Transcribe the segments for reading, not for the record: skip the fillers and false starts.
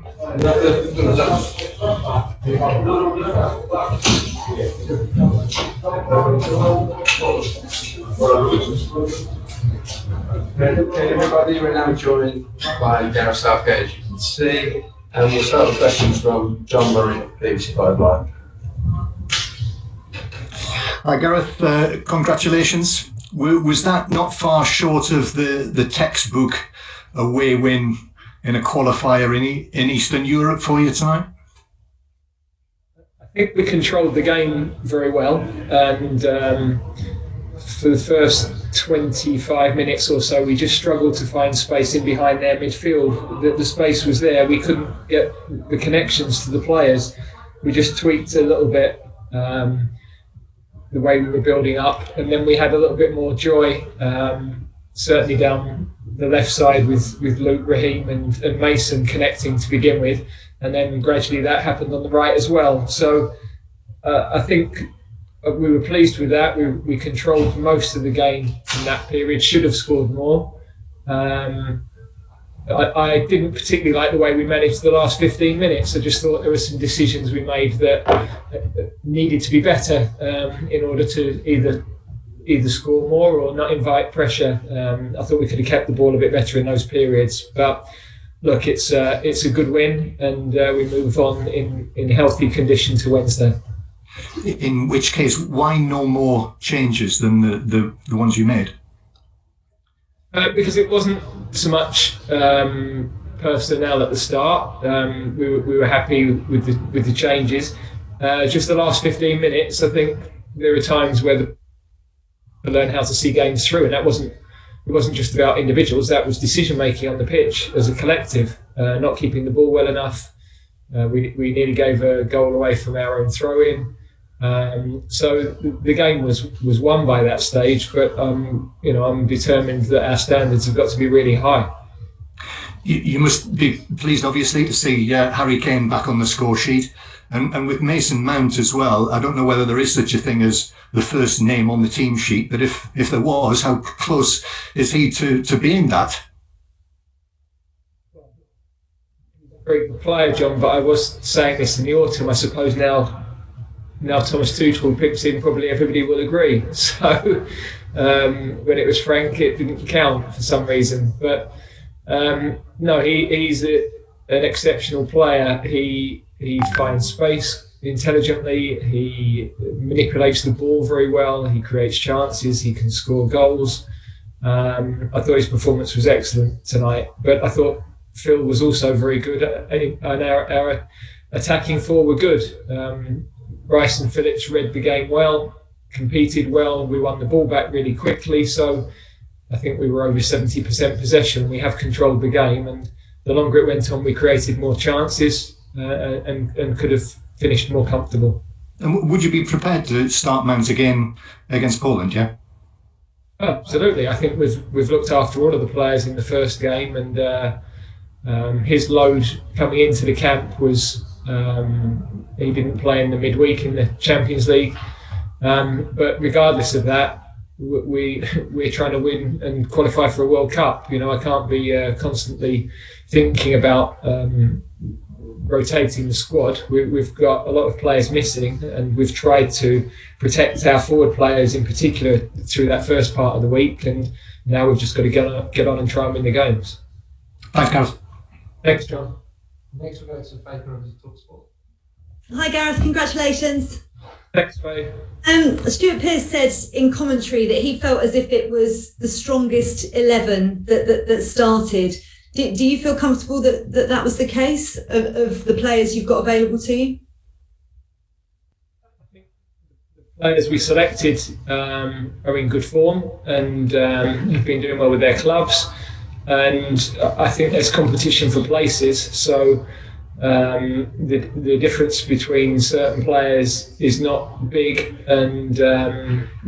Okay, everybody, we're now joined by Gareth Southgate, as you can see, and we'll start with questions from John Murray of BBC 5 Live. Hi Gareth, congratulations. Was that not far short of the textbook away win in a qualifier in Eastern Europe for you tonight? I think we controlled the game very well, and for the first 25 minutes or so we just struggled to find space in behind their midfield. The space was there, we couldn't get the connections to the players. We just tweaked a little bit the way we were building up, and then we had a little bit more joy, certainly down the left side with Luke, Raheem and Mason connecting to begin with, and then gradually that happened on the right as well. So I think we were pleased with that. We controlled most of the game in that period, should have scored more. I didn't particularly like the way we managed the last 15 minutes. I just thought there were some decisions we made that needed to be better in order to either score more or not invite pressure. I thought we could have kept the ball a bit better in those periods. But look, it's a good win, and we move on in healthy condition to Wednesday. In which case, why no more changes than the ones you made? Because it wasn't so much personnel at the start. We were happy with the changes. Just the last 15 minutes, I think there are times where they learn how to see games through, and it wasn't just about individuals. That was decision making on the pitch as a collective, not keeping the ball well enough. We nearly gave a goal away from our own throw-in. So the game was won by that stage, but I'm determined that our standards have got to be really high. You must be pleased, obviously, to see Harry Kane back on the score sheet, and with Mason Mount as well. I don't know whether there is such a thing as the first name on the team sheet, but if there was, how close is he to being that? Very good player, John, but I was saying this in the autumn. I suppose now Thomas Tuchel picks in, probably everybody will agree. So when it was Frank, it didn't count for some reason. But no, he's an exceptional player. He finds space intelligently. He manipulates the ball very well. He creates chances. He can score goals. I thought his performance was excellent tonight. But I thought Phil was also very good, and our attacking four were good. Rice and Phillips read the game well, competed well. We won the ball back really quickly, so I think we were over 70% possession. We have controlled the game, and the longer it went on, we created more chances and could have finished more comfortable. And would you be prepared to start Mount again against Poland? Yeah. Absolutely. I think we've looked after all of the players in the first game, and his load coming into the camp was. He didn't play in the midweek in the Champions League, but regardless of that, we're trying to win and qualify for a World Cup. I can't be constantly thinking about rotating the squad. We've got a lot of players missing, and we've tried to protect our forward players in particular through that first part of the week, and now we've just got to get on and try and win the games. Thanks, Gareth. Thanks, John. Next we'll go to Faker of TalkSport. Hi Gareth, congratulations. Thanks, Faye. Stuart Pearce said in commentary that he felt as if it was the strongest 11 that started. Do you feel comfortable that was the case of the players you've got available to you? I think the players we selected are in good form and have been doing well with their clubs. And I think there's competition for places, so the difference between certain players is not big, and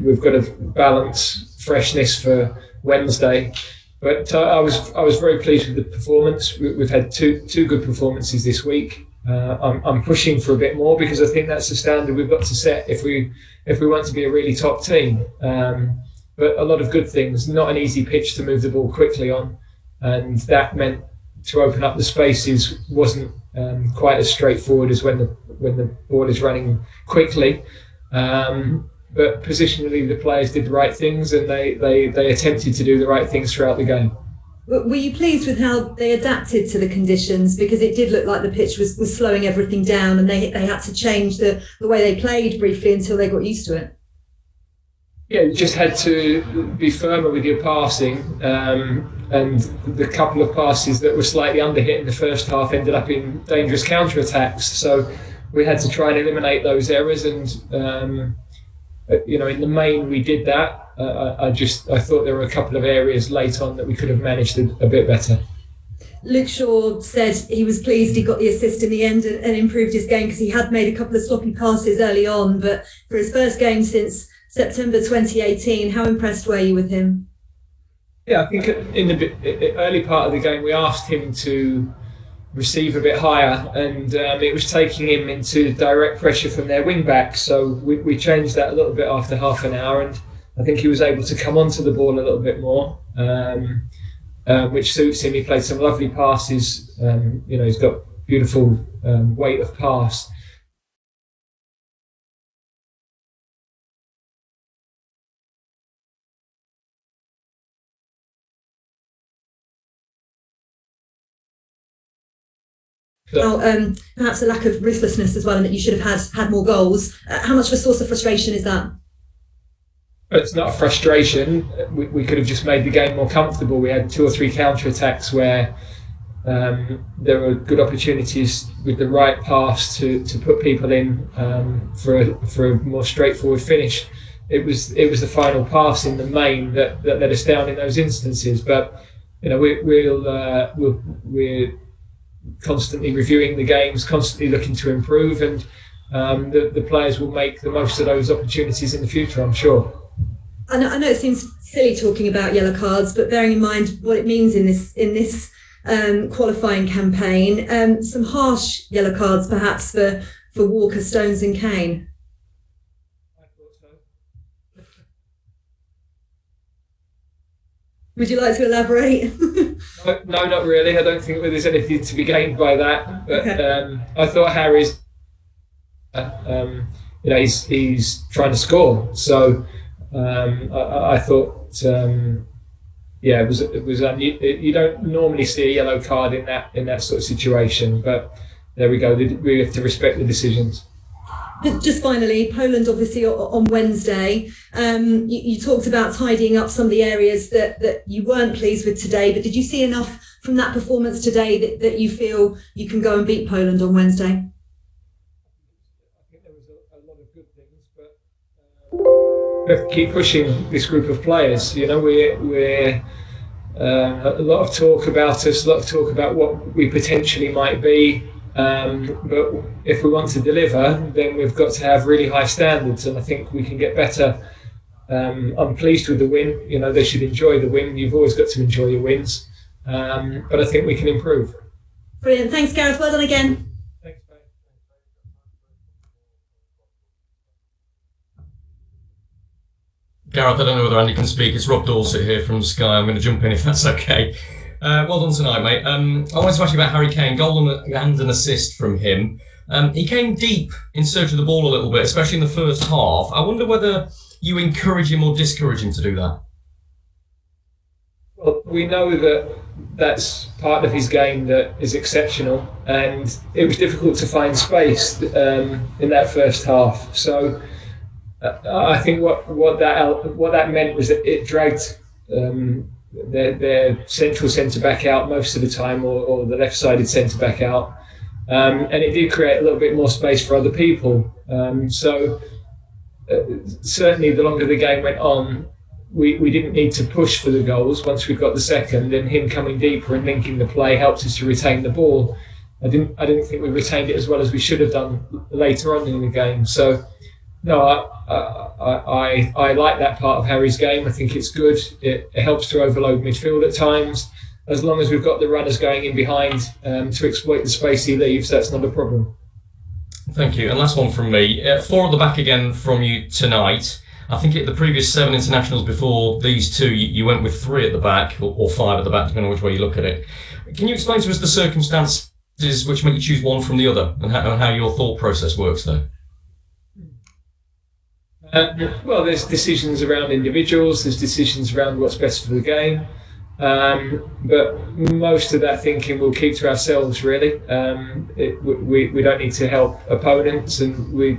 we've got to balance freshness for Wednesday. But I was very pleased with the performance. We've had two good performances this week. I'm pushing for a bit more because I think that's the standard we've got to set if we want to be a really top team. But a lot of good things. Not an easy pitch to move the ball quickly on. And that meant to open up the spaces wasn't quite as straightforward as when the ball is running quickly. But positionally, the players did the right things, and they attempted to do the right things throughout the game. Were you pleased with how they adapted to the conditions? Because it did look like the pitch was slowing everything down, and they had to change the way they played briefly until they got used to it. Yeah, you just had to be firmer with your passing, and the couple of passes that were slightly underhit in the first half ended up in dangerous counter-attacks. So we had to try and eliminate those errors, and in the main we did that. I thought there were a couple of areas late on that we could have managed a bit better. Luke Shaw said he was pleased he got the assist in the end and improved his game, because he had made a couple of sloppy passes early on, but for his first game since September 2018, how impressed were you with him? Yeah, I think in the early part of the game we asked him to receive a bit higher, and it was taking him into direct pressure from their wing backs, so we changed that a little bit after half an hour, and I think he was able to come onto the ball a little bit more, which suits him. He played some lovely passes. He's got beautiful weight of pass. Perhaps a lack of ruthlessness as well, and that you should have had more goals. How much of a source of frustration is that? It's not a frustration. We could have just made the game more comfortable. We had 2 or 3 counter-attacks where there were good opportunities with the right pass to put people in for a more straightforward finish. It was the final pass in the main that let us down in those instances. But we're constantly reviewing the games, constantly looking to improve, and the players will make the most of those opportunities in the future, I'm sure. I know it seems silly talking about yellow cards, but bearing in mind what it means in this qualifying campaign, some harsh yellow cards perhaps for Walker, Stones and Kane. I thought so. Would you like to elaborate? No, not really. I don't think there's anything to be gained by that. But Okay. I thought Harry's, he's trying to score. So I thought, it was. You don't normally see a yellow card in that sort of situation. But there we go. We have to respect the decisions. Just finally, Poland obviously on Wednesday. You talked about tidying up some of the areas that you weren't pleased with today, but did you see enough from that performance today that you feel you can go and beat Poland on Wednesday? I think there was a lot of good things, but we have to keep pushing this group of players. We're a lot of talk about us, a lot of talk about what we potentially might be. But if we want to deliver, then we've got to have really high standards, and I think we can get better. I'm pleased with the win. They should enjoy the win. You've always got to enjoy your wins, but I think we can improve. Brilliant. Thanks, Gareth. Well done again. Thanks, mate. Gareth, I don't know whether Andy can speak. It's Rob Dorset here from Sky. I'm going to jump in if that's okay. Well done tonight, mate. I wanted to ask you about Harry Kane. Goal and an assist from him. He came deep in search of the ball a little bit, especially in the first half. I wonder whether you encourage him or discourage him to do that. Well, we know that that's part of his game that is exceptional, and it was difficult to find space in that first half. So I think what that meant was that it dragged their central centre-back out most of the time, or the left-sided centre-back out. And it did create a little bit more space for other people. Certainly the longer the game went on, we didn't need to push for the goals once we got the second, and him coming deeper and linking the play helped us to retain the ball. I didn't think we retained it as well as we should have done later on in the game. So no, I like that part of Harry's game. I think it's good. It helps to overload midfield at times. As long as we've got the runners going in behind to exploit the space he leaves, that's not a problem. Thank you. And last one from me. 4 at the back again from you tonight. I think at the previous 7 internationals before these two, you went with 3 at the back, or 5 at the back, depending on which way you look at it. Can you explain to us the circumstances which make you choose one from the other, and how your thought process works there? Well, there's decisions around individuals, there's decisions around what's best for the game, but most of that thinking we'll keep to ourselves, really. We don't need to help opponents, and we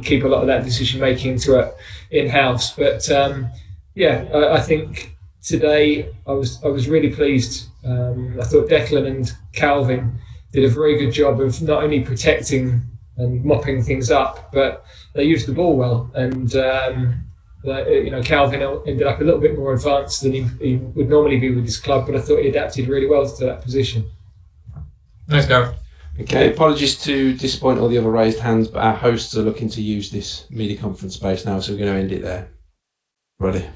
keep a lot of that decision making to in-house. But I think today I was really pleased. I thought Declan and Calvin did a very good job of not only protecting and mopping things up, but they used the ball well. And Calvin ended up a little bit more advanced than he would normally be with his club, but I thought he adapted really well to that position. Thanks, Gareth. Okay, apologies to disappoint all the other raised hands, but our hosts are looking to use this media conference space now, so we're going to end it there. Ready?